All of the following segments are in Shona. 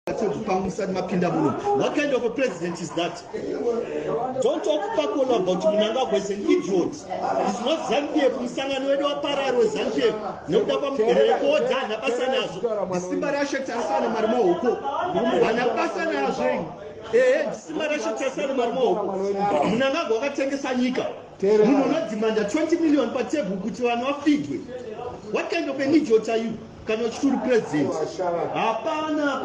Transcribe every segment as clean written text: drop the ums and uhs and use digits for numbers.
What kind of a president is that? Don't talk Pakola about Mnangagwa is an idiot. It's not Zambia from Sanganwedo Pararo Zambia. No doubt record done a passanazo. The Simarasha Tasana Marmoko. And a passanazo. Simarasha Tasana Marmoko. Mnangagwa take a Sanika. You will not demand a 20 million per table which you are not feed with. What kind of an idiot are you? Cannot shoot president. Apana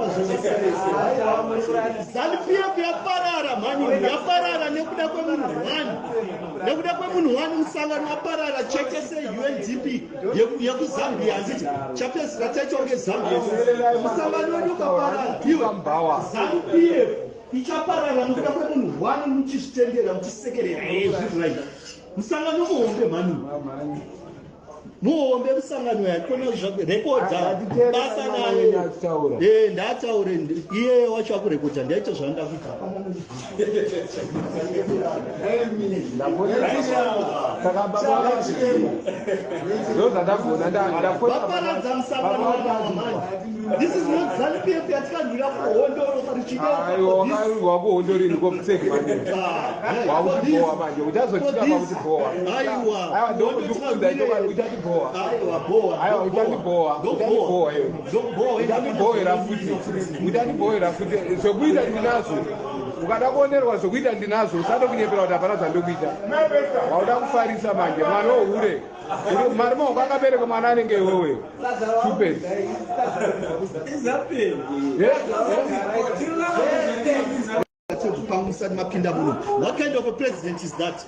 Zalpia Parara, Manu, Yaparara, Nekuda Kwemun, Sangano Parara, check say UNDP, Yaku Zambia, Chapter Strategy Zambia, Samano Para, Zambia, Ichapara, Nukapun, one which is tender of the secretary, right? Musangano, Manu. No, I'm saying that record that. That's our end. Yeah, watch out for record. That's just under Africa. This is not Zambia. We have to hold on for the ukadakonerwa zokuita ndinazo usadokunyepera kuti hapana zvandikuita wauda kufarisa manje mwana wohure mari maoko akabereka mwana anenge iwewe stupid. What kind of a president is that?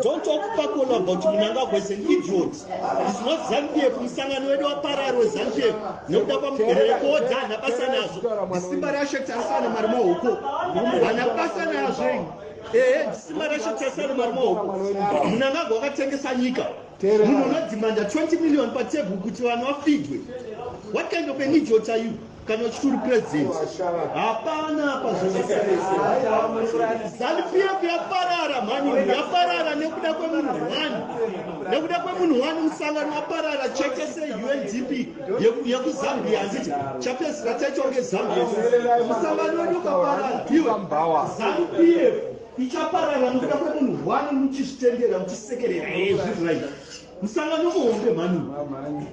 Don't talk Pakola about Mnangagwa is an idiot. It's not Zambia from Sanganwedo Pararo Zambia. No doubt record done a passanazo. The Simarasha Tasana Marmoko. And a passanazo. Simarasha Tasana Marmoko. Mnangagwa take a Sanika. You will not demand a 20 million per table which you are not feed with. What kind of an idiot are you? Cannot shoot president. Apana Zalpia Parara, Manu, Yaparara, Nekuda Kwemun, Sangano Parara, check say UNDP, Yaku Zambia, Chapter Strategy Zambia, Samano Para, Zambia, Ichapara, Nekuda Kwemun, one which is tender of the secretary, right? Musangano, Manu.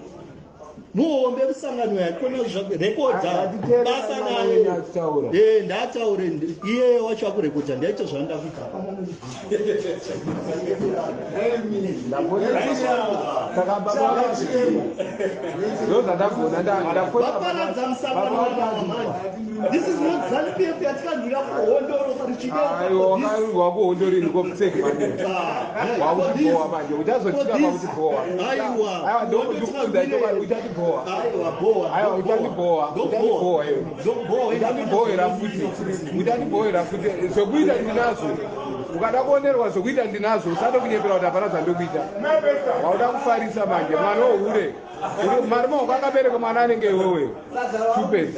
No, I'm very sorry. Record that. That's our end. Yeah, watch out for record. That's just under Africa. This is not Zambia. We have to hold on for the chicken. ukadakonerwa zokuita ndinazo usadokunyepera kuti hapana zvandikuita wauda kufarisa manje mwana wohure mari maoko akabereka mwana anenge iwewe stupid.